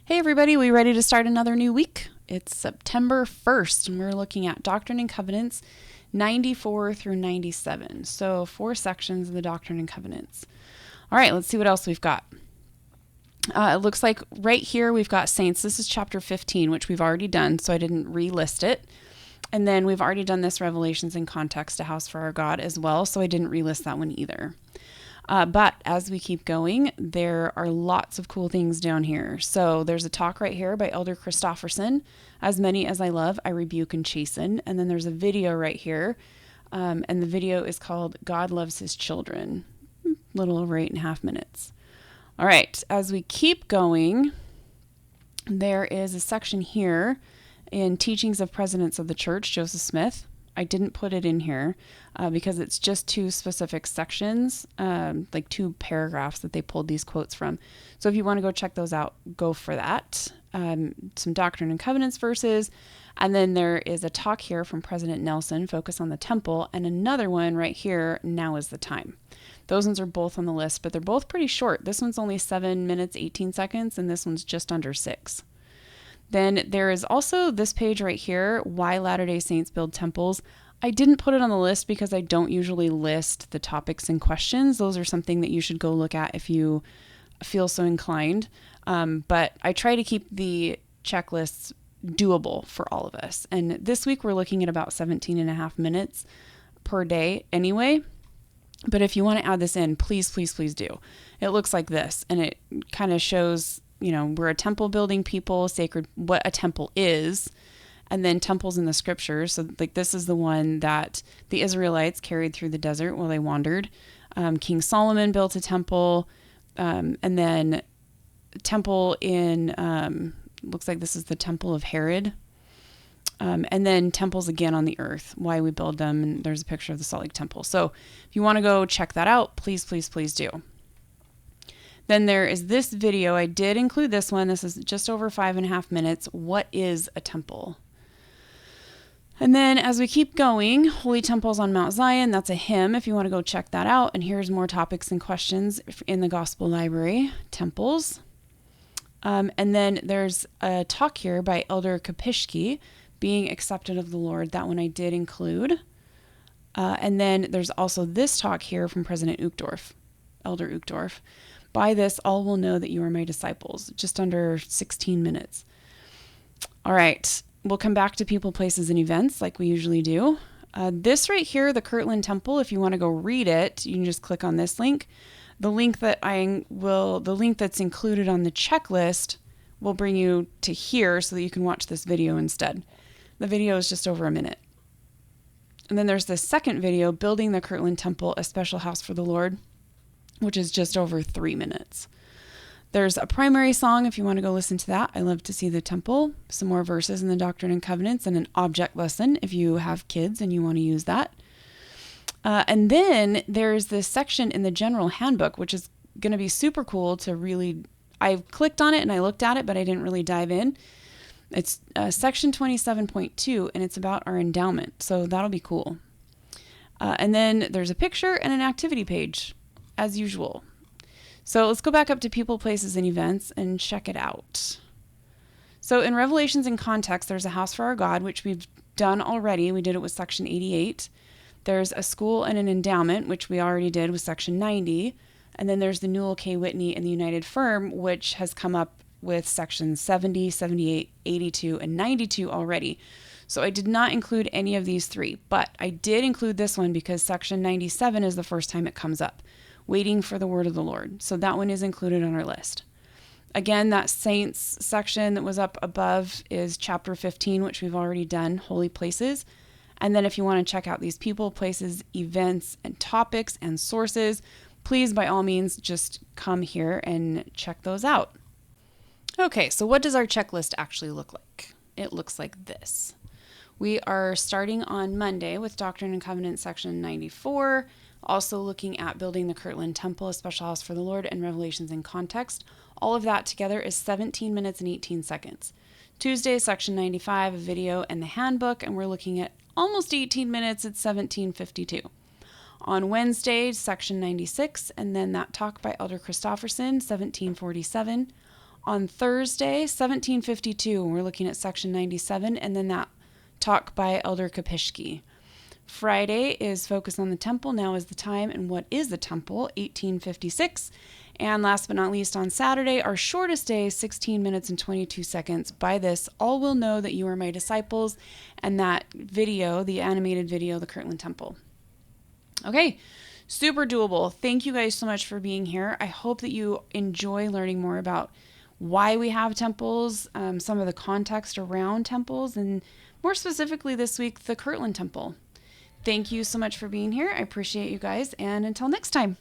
Hey everybody, we ready to start another new week? It's September 1st and we're looking at Doctrine and Covenants 94 through 97. So 4 sections of the Doctrine and Covenants. All right, let's see what else we've got. It looks like right here we've got Saints. This is chapter 15, which we've already done, so I didn't relist it. And then we've already done this Revelations in Context, A House for Our God as well, so I didn't relist that one either. But as we keep going, there are lots of cool things down here. So there's a talk right here by Elder Christofferson. As many as I love, I rebuke and chasten. And then there's a video right here. And the video is called God Loves His Children. A little over 8.5 minutes. All right, as we keep going, there is a section here in Teachings of Presidents of the Church, Joseph Smith. I didn't put it in here because it's just 2 specific sections, like 2 paragraphs that they pulled these quotes from. So if you want to go check those out, go for that. Some Doctrine and Covenants verses. And then there is a talk here from President Nelson, Focus on the Temple, and another one right here, Now is the Time. Those ones are both on the list, but they're both pretty short. This one's only 7 minutes, 18 seconds, and this one's just under 6. Then there is also this page right here, Why Latter-day Saints Build Temples. I didn't put it on the list because I don't usually list the topics and questions. Those are something that you should go look at if you feel so inclined. But I try to keep the checklists doable for all of us. And this week we're looking at about 17.5 minutes per day anyway. But if you want to add this in, please, please, please do. It looks like this, and it kind of shows, you know, we're a temple building people, sacred, what a temple is, and then temples in the scriptures. So like this is the one that the Israelites carried through the desert while they wandered. King Solomon built a temple, and then temple in, looks like this is the temple of Herod. And then temples again on the earth, why we build them. And there's a picture of the Salt Lake Temple. So if you want to go check that out, please, please, please do. Then there is this video. I did include this one. This is just over 5.5 minutes. What is a temple? And then as we keep going, Holy Temples on Mount Zion. That's a hymn if you want to go check that out. And here's more topics and questions in the Gospel Library, temples. And then there's a talk here by Elder Kapishki, Being Accepted of the Lord. That one I did include. And then there's also this talk here from President Uchtdorf, Elder Uchtdorf. By this, all will know that you are my disciples. Just under 16 minutes. All right. We'll come back to people, places, and events like we usually do. This right here, the Kirtland Temple, if you want to go read it, you can just click on this link. The link that's included on the checklist will bring you to here so that you can watch this video instead. The video is just over a minute. And then there's this second video, Building the Kirtland Temple, A Special House for the Lord, which is just over 3 minutes. There's a primary song if you want to go listen to that. I love to see the temple, some more verses in the Doctrine and Covenants, and an object lesson if you have kids and you want to use that. And then there's this section in the General Handbook, which is going to be super cool to really, I clicked on it and I looked at it, but I didn't really dive in. It's section 27.2, and it's about our endowment. So that'll be cool. And then there's a picture and an activity page, as usual. So let's go back up to people, places, and events and check it out. So in Revelations in Context, there's a house for our God, which we've done already. We did it with section 88. There's a school and an endowment, which we already did with section 90. And then there's the Newell K. Whitney and the United Firm, which has come up with sections 70, 78, 82, and 92 already. So I did not include any of these 3, but I did include this one because section 97 is the first time it comes up. Waiting for the word of the Lord. So that one is included on our list. Again, that Saints section that was up above is chapter 15, which we've already done, Holy Places. And then if you want to check out these people, places, events, and topics and sources, please, by all means, just come here and check those out. Okay, so what does our checklist actually look like? It looks like this. We are starting on Monday with Doctrine and Covenants section 94, also looking at Building the Kirtland Temple, A Special House for the Lord, and Revelations in Context. All of that together is 17 minutes and 18 seconds. Tuesday, section 95, a video and the handbook, and we're looking at almost 18 minutes at 17:52. On Wednesday, section 96, and then that talk by Elder Christofferson, 1747. On Thursday, 1752, we're looking at section 97, and then that talk by Elder Kapishki. Friday is Focus on the Temple, Now is the Time, and What is the Temple, 1856. And last but not least, on Saturday, our shortest day, 16 minutes and 22 seconds. By this, all will know that you are my disciples, and that video, the animated video, the Kirtland Temple. Okay, super doable. Thank you guys so much for being here. I hope that you enjoy learning more about why we have temples, some of the context around temples, and more specifically this week, the Kirtland Temple. Thank you so much for being here. I appreciate you guys, and until next time.